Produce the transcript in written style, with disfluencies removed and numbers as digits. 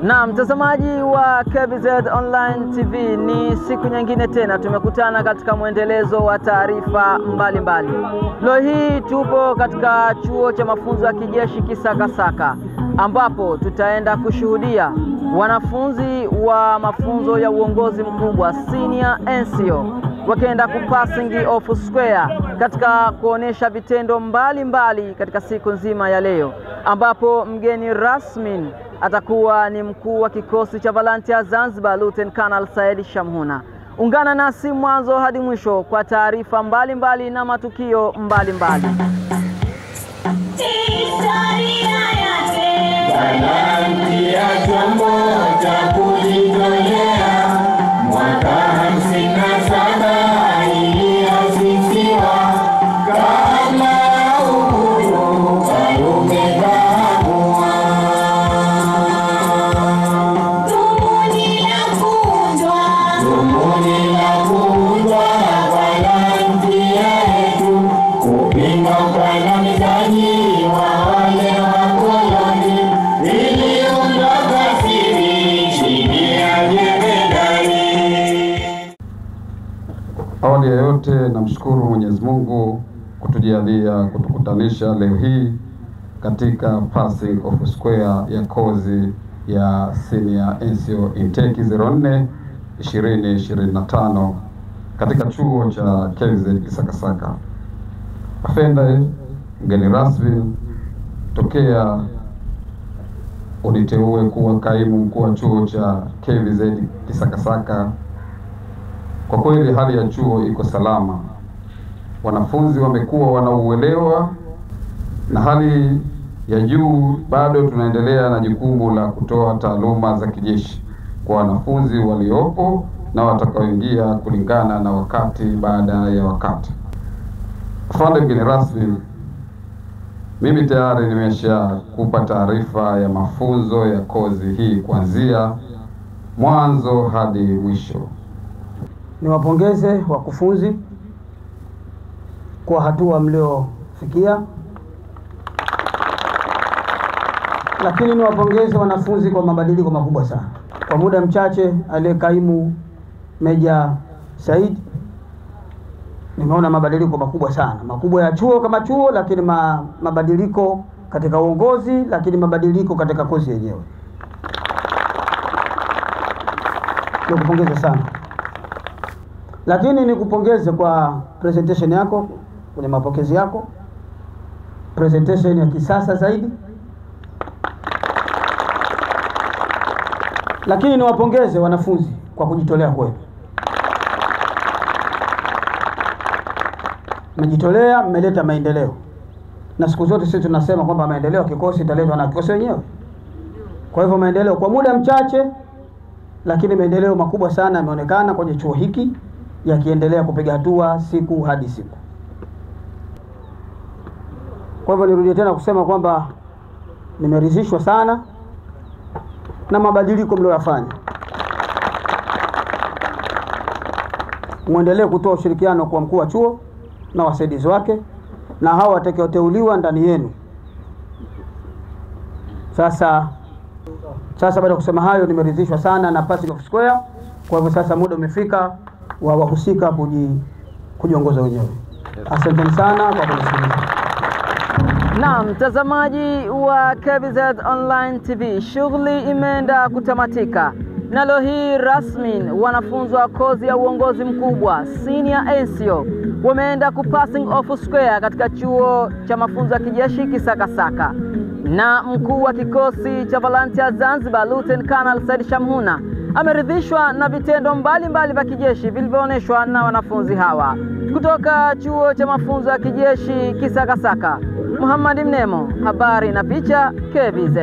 Na mtazamaji wa KBZ Online TV, ni siku nyingine tena tumekutana katika mwendelezo wa taarifa mbalimbali. Leo hii tupo katika chuo cha mafunzo ya kijeshi Kisakasaka, ambapo tutaenda kushuhudia wanafunzi wa mafunzo ya uongozi mkubwa Senior NCO wakienda kupassing off square katika kuonesha vitendo mbalimbali katika siku nzima ya leo, ambapo mgeni rasmi atakuwa ni mkuu wa kikosi cha Volunteer Zanzibar Lieutenant Colonel Said Shamhuna. Ungana nasi mwanzo hadi mwisho kwa taarifa mbalimbali na matukio mbalimbali. Awali ya yote namshukuru Mwenyezi Mungu kutujalia kutukutanisha leo hii katika passing of square ya kozi ya Senior NCO Intake 04 2025 katika chuo cha KBZ Kisakasaka. Afenda mgeni rasmi, tokea uniteue kuwa kaimu mkuu wa chuo cha KBZ Kisakasaka, kwa kweli hali ya chuo iko salama. Wanafunzi wamekuwa wanauelewa na hali ya juu. Bado tunaendelea na jukumu la kutoa taaluma za kijeshi kwa wanafunzi waliopo na watakaoingia kulingana na wakati baada ya wakati. Afande mgeni rasmi, mimi tayari nimeshakupa taarifa ya mafunzo ya kozi hii kuanzia mwanzo hadi mwisho. Niwapongeze wakufunzi kwa hatua mliofikia, lakini niwapongeze wanafunzi kwa mabadiliko makubwa sana. Kwa muda mchache aliyekaimu Meja Said, nimeona mabadiliko makubwa sana, makubwa ya chuo kama chuo, lakini mabadiliko katika uongozi, lakini mabadiliko katika kozi yenyewe. Nikupongeze sana. Lakini nikupongeze kwa presentation yako, kwenye mapokezi yako, presentation ya kisasa zaidi. Lakini niwapongeze wanafunzi kwa kujitolea kwenu. Mmejitolea, mmeleta maendeleo. Na siku zote sisi tunasema kwamba maendeleo ya kikosi italetwa na kikosi wenyewe. Kwa hivyo maendeleo kwa muda mchache, lakini maendeleo makubwa sana yameonekana kwenye chuo hiki, yakiendelea kupiga hatua siku hadi siku. Kwa hivyo nirudie tena kusema kwamba nimeridhishwa sana na mabadiliko mlioyafanya. Muendelee kutoa ushirikiano kwa mkuu wa chuo na wasaidizi wake na hao watakaoteuliwa ndani yenu. Sasa baada ya kusema hayo, nimeridhishwa sana na passing of square. Kwa hivyo sasa muda umefika wa wahusika kujiongoza wenyewe. Asante sana kwa kunisikiliza. Na mtazamaji wa KBZ Online TV, shughuli imeenda kutamatika. Na leo hii rasmi wanafunzi wa kozi ya uongozi mkubwa Senior NCO wameenda kupassing off square katika chuo cha mafunzo ya kijeshi Kisakasaka, na mkuu wa kikosi cha Volunteer Zanzibar Lieutenant Colonel Said Shamhuna ameridhishwa na vitendo mbalimbali vya kijeshi vilivyoonyeshwa na wanafunzi hawa. Kutoka chuo cha mafunzo ya kijeshi Kisakasaka, Muhammad Mnemo, habari na picha, KBZ.